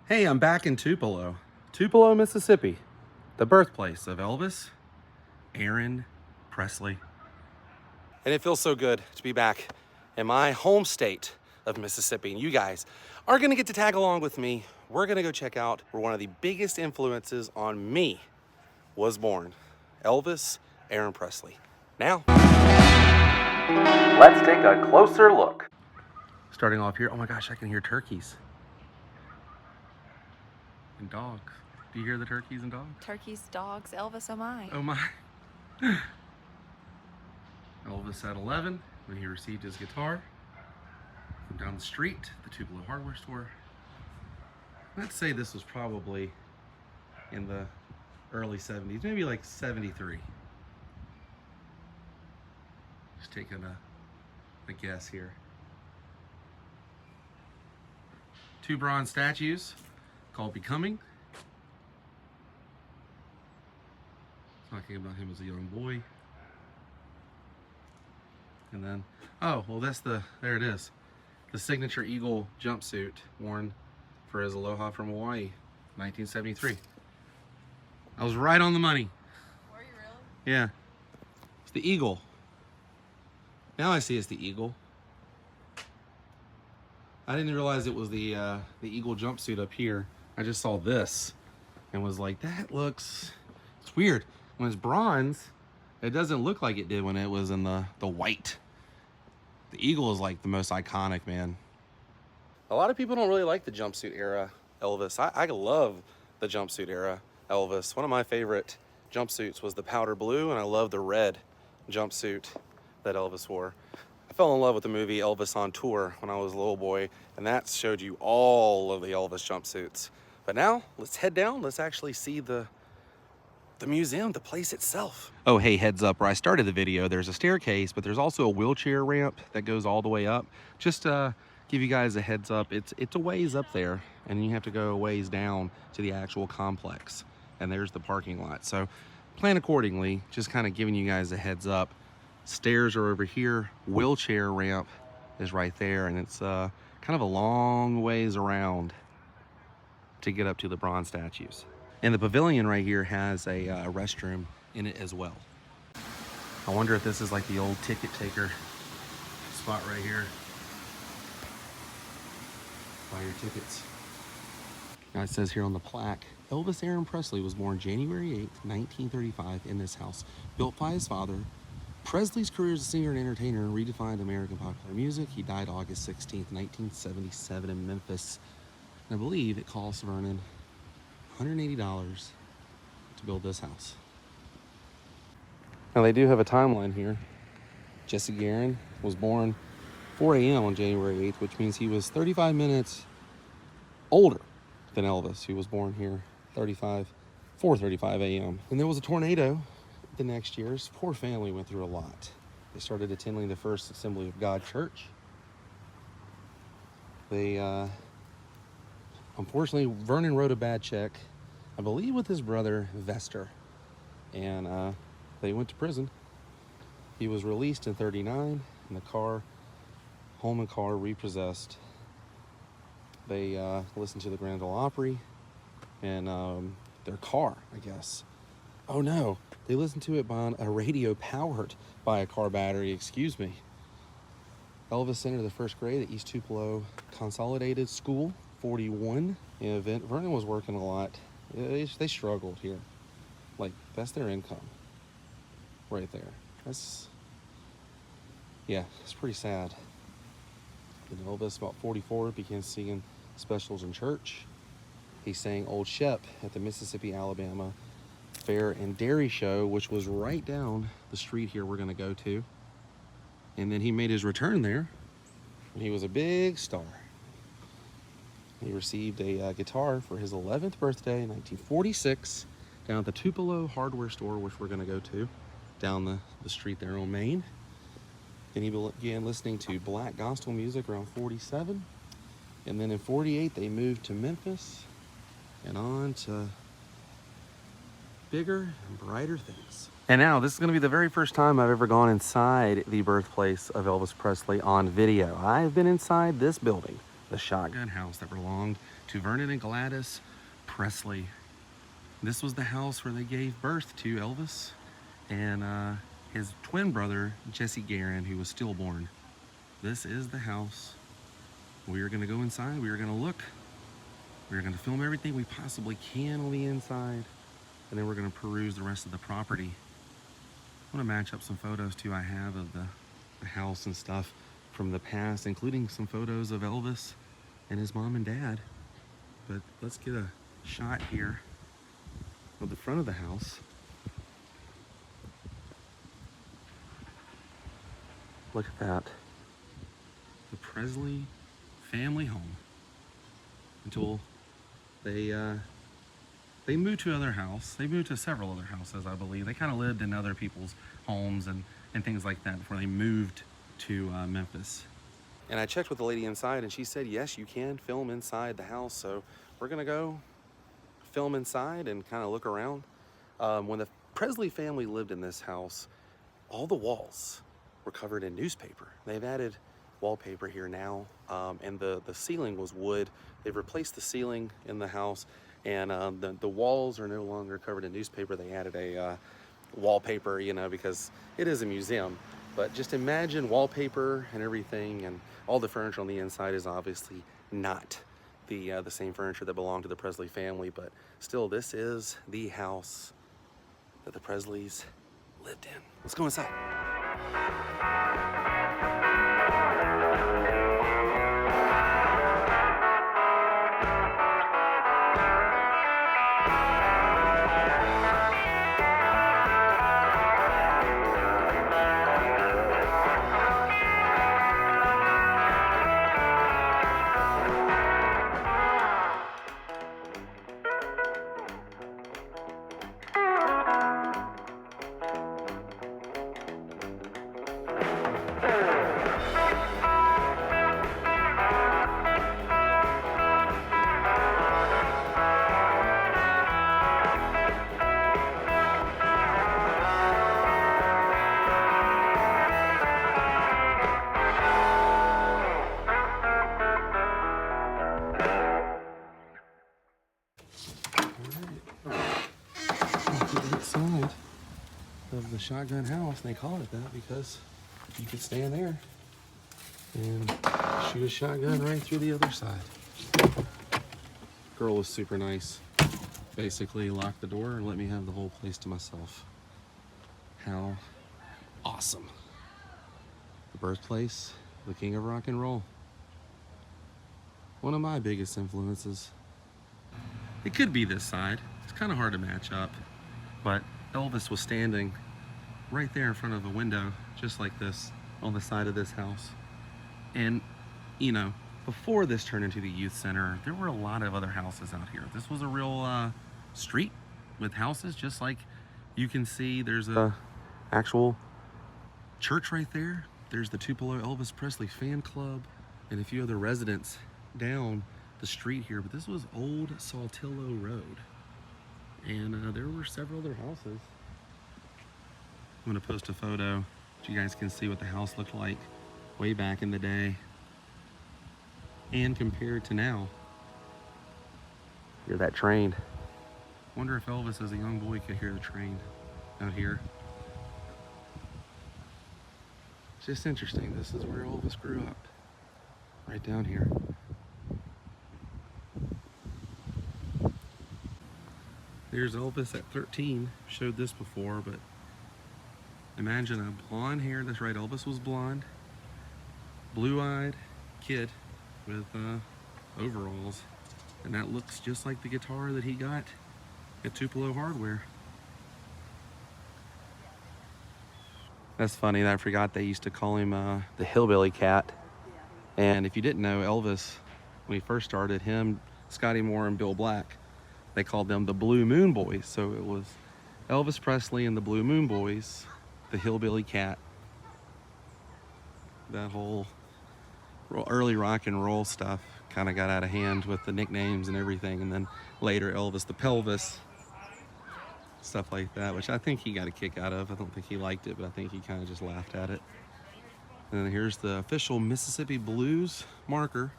Hey, I'm back in Tupelo, Mississippi, the birthplace of Elvis Aaron Presley. And it feels so good to be back in my home state of Mississippi. And you guys are gonna get to tag along with me. We're gonna go check out where one of the biggest influences on me was born, Elvis Aaron Presley. Now, let's take a closer look. Starting off here, oh my gosh, I can hear turkeys. And dogs. Do you hear the turkeys and dogs? Turkeys, dogs, Elvis, oh my. Oh my. Elvis at 11 when he received his guitar from down the street, the Tupelo hardware store. Let's say this was probably in the early 70s, maybe like 73. Just taking a guess here. 2 bronze statues called Becoming. Talking about him as a young boy. And then, oh, well there it is. The signature eagle jumpsuit worn for his Aloha from Hawaii, 1973. I was right on the money. Were you really? Yeah. It's the eagle. Now I see it's the eagle. I didn't realize it was the eagle jumpsuit up here. I just saw this and was like, that looks, it's weird. When it's bronze, it doesn't look like it did when it was in the white. The eagle is like the most iconic, man. A lot of people don't really like the jumpsuit era Elvis. I love the jumpsuit era Elvis. One of my favorite jumpsuits was the powder blue, and I love the red jumpsuit that Elvis wore. I fell in love with the movie Elvis on Tour when I was a little boy, and that showed you all of the Elvis jumpsuits. But now, let's head down. Let's actually see the museum, the place itself. Oh, hey, heads up, where I started the video, there's a staircase, but there's also a wheelchair ramp that goes all the way up. Just to give you guys a heads up, it's a ways up there, and you have to go a ways down to the actual complex. And there's the parking lot. So plan accordingly, just kind of giving you guys a heads up. Stairs are over here, wheelchair ramp is right there, and it's kind of a long ways around to get up to the bronze statues. And the pavilion right here has a restroom in it as well. I wonder if this is like the old ticket taker spot right here. Buy your tickets. Now it says here on the plaque, Elvis Aaron Presley was born January 8th, 1935 in this house. Built by his father, Presley's career as a singer and entertainer redefined American popular music. He died August 16th, 1977 in Memphis. And I believe it cost Vernon $180 to build this house. Now they do have a timeline here. Jesse Garon was born 4 a.m. on January 8th, which means he was 35 minutes older than Elvis, who was born here 4:35 a.m. And there was a tornado the next year. His poor family went through a lot. They started attending the First Assembly of God Church. They unfortunately, Vernon wrote a bad check, I believe with his brother, Vester, and they went to prison. He was released in 39, and the home and car repossessed. They listened to the Grand Ole Opry, and their car, I guess. Oh no, they listened to it on a radio powered by a car battery, excuse me. Elvis entered the first grade at East Tupelo Consolidated School, 41. Vernon was working a lot. They struggled here. Like, that's their income right there. It's pretty sad. And Elvis, about 44, began singing specials in church. He sang Old Shep at the Mississippi, Alabama Fair and Dairy Show, which was right down the street here we're gonna go to. And then he made his return there, and he was a big star. He received a guitar for his 11th birthday in 1946 down at the Tupelo hardware store, which we're going to go to, down the street there on Main. Then he began listening to black gospel music around 47. And then in 48, they moved to Memphis and on to bigger and brighter things. And now, this is going to be the very first time I've ever gone inside the birthplace of Elvis Presley on video. I've been inside this building, the Shotgun House that belonged to Vernon and Gladys Presley. This was the house where they gave birth to Elvis and his twin brother, Jesse Garon, who was stillborn. This is the house. We are gonna go inside, we are gonna look, we are gonna film everything we possibly can on the inside, and then we're gonna peruse the rest of the property. I wanna match up some photos too I have of the house and stuff from the past, including some photos of Elvis and his mom and dad. But let's get a shot here of the front of the house. Look at that. The Presley family home. Until they moved to another house. They moved to several other houses, I believe. They kind of lived in other people's homes and things like that before they moved to Memphis. And I checked with the lady inside and she said, yes, you can film inside the house. So we're gonna go film inside and kind of look around. When the Presley family lived in this house, all the walls were covered in newspaper. They've added wallpaper here now, and the ceiling was wood. They've replaced the ceiling in the house, and the walls are no longer covered in newspaper. They added a wallpaper, you know, because it is a museum. But just imagine wallpaper and everything, and all the furniture on the inside is obviously not the same furniture that belonged to the Presley family, but still, this is the house that the Presleys lived in. Let's go inside. Outside of the shotgun house, and they call it that because you could stand there and shoot a shotgun right through the other side. Girl was super nice. Basically locked the door and let me have the whole place to myself. How awesome. The birthplace, the king of rock and roll. One of my biggest influences. It could be this side. It's kind of hard to match up. But Elvis was standing right there in front of a window, just like this, on the side of this house. And, you know, before this turned into the youth center, there were a lot of other houses out here. This was a real street with houses, just like you can see there's a actual church right there. There's the Tupelo Elvis Presley fan club and a few other residents down the street here. But this was Old Saltillo Road. And there were several other houses. I'm gonna post a photo so you guys can see what the house looked like way back in the day and compared to now. Hear that train. Wonder if Elvis as a young boy could hear the train out here. It's just interesting. This is where Elvis grew up, right down here. Here's Elvis at 13. Showed this before, but imagine a blonde hair. That's right, Elvis was blonde. Blue-eyed kid with overalls. And that looks just like the guitar that he got at Tupelo Hardware. That's funny, I forgot they used to call him the Hillbilly Cat. And if you didn't know, Elvis, when he first started, him, Scotty Moore, and Bill Black, they called them the Blue Moon Boys. So it was Elvis Presley and the Blue Moon Boys, the Hillbilly Cat. That whole early rock and roll stuff kind of got out of hand with the nicknames and everything. And then later Elvis the Pelvis, stuff like that, which I think he got a kick out of. I don't think he liked it, but I think he kind of just laughed at it. And then here's the official Mississippi Blues marker,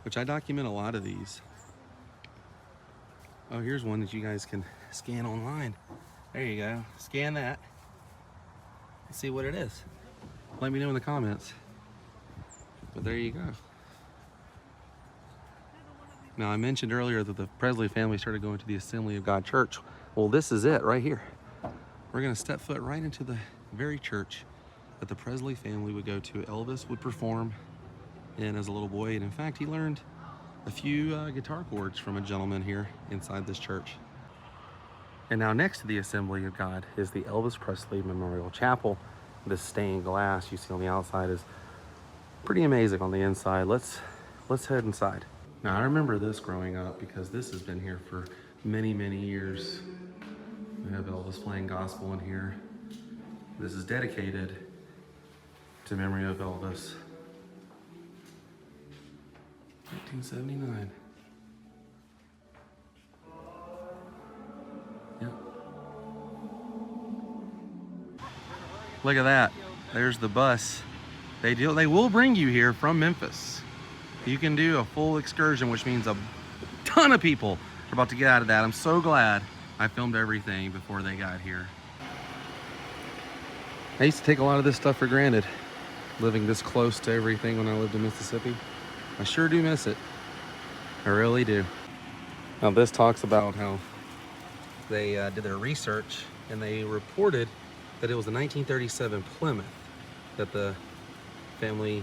which I document a lot of these. Oh, here's one that you guys can scan online. There you go. Scan that. Let's see what it is. Let me know in the comments. But there you go. Now, I mentioned earlier that the Presley family started going to the Assembly of God Church. Well, this is it right here. We're going to step foot right into the very church that the Presley family would go to. Elvis would perform in as a little boy, and in fact, he learned a few guitar chords from a gentleman here inside this church. And now next to the Assembly of God is the Elvis Presley Memorial Chapel. This stained glass you see on the outside is pretty amazing on the inside. Let's head inside. Now, I remember this growing up because this has been here for many, many years. We have Elvis playing gospel in here. This is dedicated to memory of Elvis. 1979. Yep. Look at that. There's the bus. They will bring you here from Memphis. You can do a full excursion, which means a ton of people are about to get out of that. I'm so glad I filmed everything before they got here. I used to take a lot of this stuff for granted, living this close to everything when I lived in Mississippi. I sure do miss it. I really do. Now, this talks about how they did their research and they reported that it was a 1937 Plymouth that the family,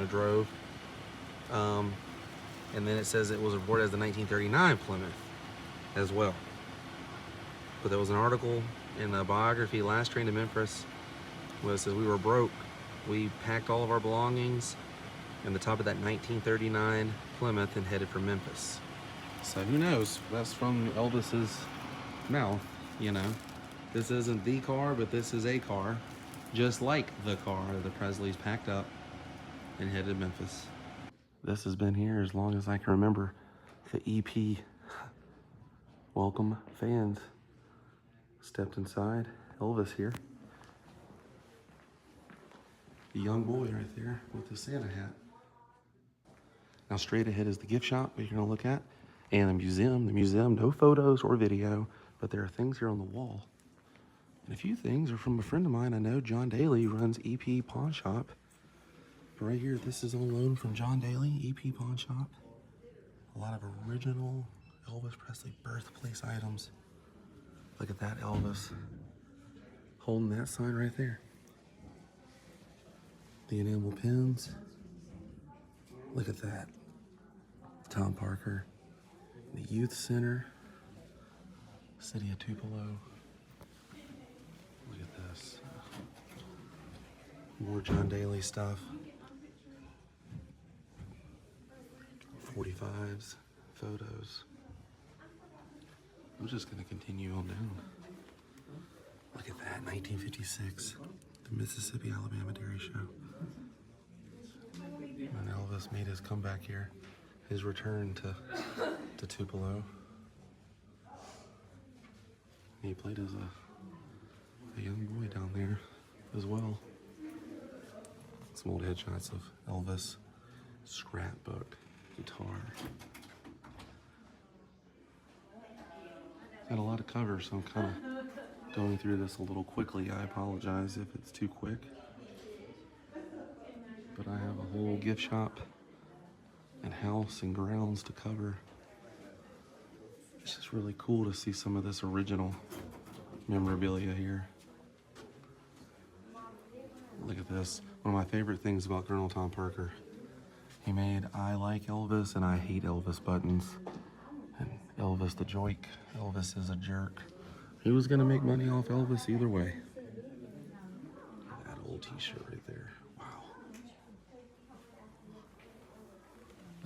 drove. And then it says it was reported as the 1939 Plymouth as well. But there was an article in the biography, Last Train to Memphis, where it says we were broke. We packed all of our belongings in the top of that 1939 Plymouth and headed for Memphis. So who knows? That's from Elvis's mouth, This isn't the car, but this is a car, just like the car the Presleys packed up and headed to Memphis. This has been here as long as I can remember. The EP welcome fans stepped inside. Elvis here. The young boy right there with the Santa hat. Now straight ahead is the gift shop we're gonna look at, and the museum. The museum, no photos or video, but there are things here on the wall. And a few things are from a friend of mine I know, John Daly, runs EP Pawn Shop. Right here, this is on loan from John Daly, EP Pawn Shop. A lot of original Elvis Presley birthplace items. Look at that Elvis holding that sign right there. The enamel pins. Look at that. Tom Parker. The Youth Center. City of Tupelo. Look at this. More John Daly stuff. 45s, photos. I'm just gonna continue on down. Look at that, 1956, the Mississippi Alabama Dairy Show. When Elvis made his comeback here, his return to Tupelo. He played as a young boy down there as well. Some old headshots of Elvis, scrapbook, guitar. Got a lot of covers, so I'm kind of going through this a little quickly. I apologize if it's too quick. But I have a whole gift shop and house and grounds to cover. It's just really cool to see some of this original memorabilia here. Look at this. One of my favorite things about Colonel Tom Parker. He made I like Elvis and I hate Elvis buttons. And Elvis the joke. Elvis is a jerk. He was gonna make money off Elvis either way. That old t-shirt right there. Wow.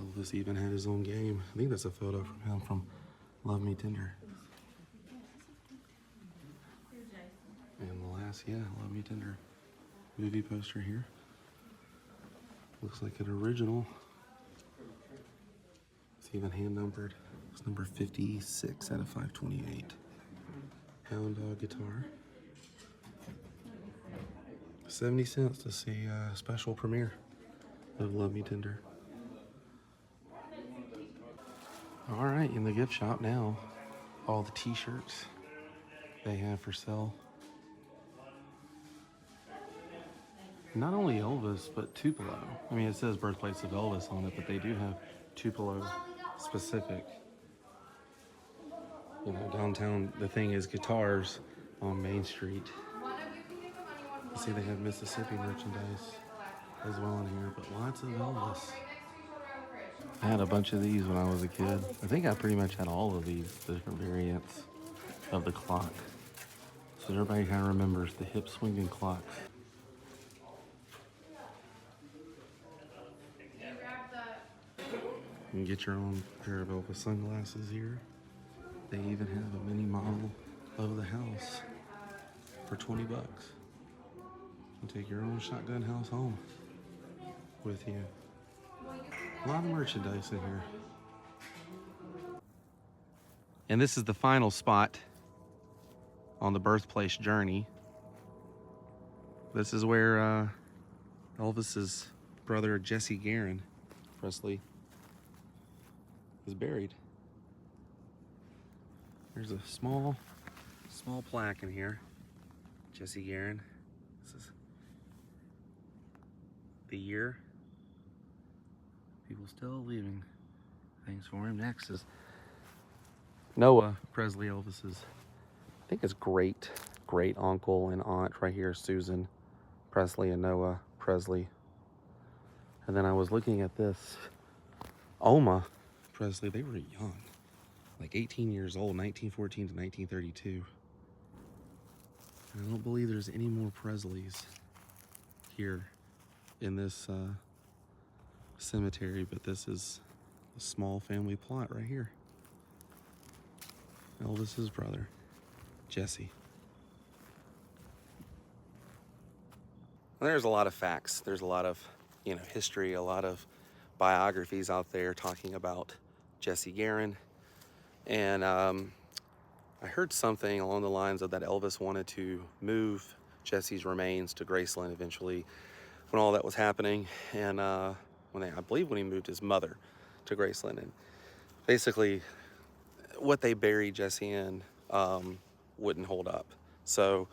Elvis even had his own game. I think that's a photo from him from Love Me Tender. And the last, Love Me Tender movie poster here. Looks like an original. It's even hand numbered. It's number 56 out of 528. Hound dog guitar. 70 cents to see a special premiere of Love Me Tender. All right, in the gift shop now. all the t-shirts they have for sale. Not only Elvis, but Tupelo. I mean, it says Birthplace of Elvis on it, but they do have Tupelo specific. You know, downtown, the thing is guitars on Main Street. You see they have Mississippi merchandise as well in here, but lots of Elvis. I had a bunch of these when I was a kid. I think I pretty much had all of these different variants of the clock. So everybody kind of remembers the hip swinging clocks. You can get your own pair of Elvis sunglasses here. They even have a mini model of the house for 20 bucks. You take your own shotgun house home with you. A lot of merchandise in here. And this is the final spot on the Birthplace journey. This is where Elvis's brother Jesse Garon Presley is buried. There's a small plaque in here. Jesse Garon. This is the year. People still leaving things for him. Next is Noah Presley, Elvis's, I think it's great uncle and aunt right here, Susan Presley and Noah Presley. And then I was looking at this, Oma Presley, they were young, like 18 years old, 1914 to 1932. And I don't believe there's any more Presleys here in this cemetery, but this is a small family plot right here. Elvis's brother, Jesse. There's a lot of facts. There's a lot of, history, a lot of biographies out there talking about Jesse Garon. And I heard something along the lines of that Elvis wanted to move Jesse's remains to Graceland eventually when all that was happening. And I believe when he moved his mother to Graceland. And basically what they buried Jesse in wouldn't hold up. So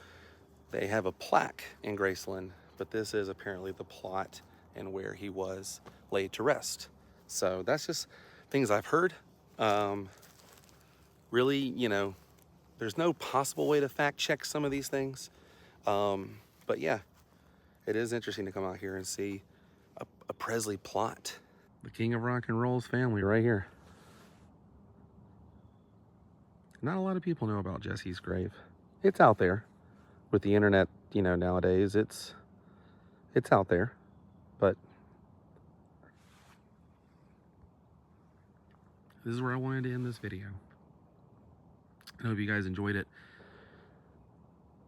they have a plaque in Graceland, but this is apparently the plot and where he was laid to rest. So that's just things I've heard. Really, there's no possible way to fact check some of these things. But yeah, it is interesting to come out here and see a Presley plot. The king of rock and roll's family right here. Not a lot of people know about Jesse's grave. It's out there. With the internet, nowadays, it's out there. But this is where I wanted to end this video. I hope you guys enjoyed it.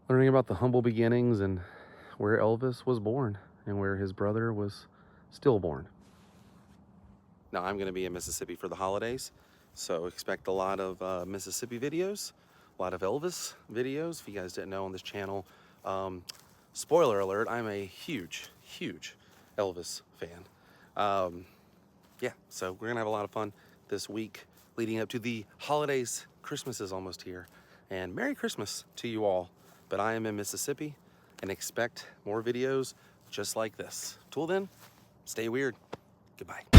Learning about the humble beginnings and where Elvis was born and where his brother was stillborn. Now I'm going to be in Mississippi for the holidays, so expect a lot of Mississippi videos, a lot of Elvis videos. If you guys didn't know on this channel, spoiler alert, I'm a huge Elvis fan. Yeah, so we're gonna have a lot of fun this week leading up to the holidays. Christmas is almost here, and Merry Christmas to you all. But I am in Mississippi and expect more videos just like this. Till then, stay weird. Goodbye.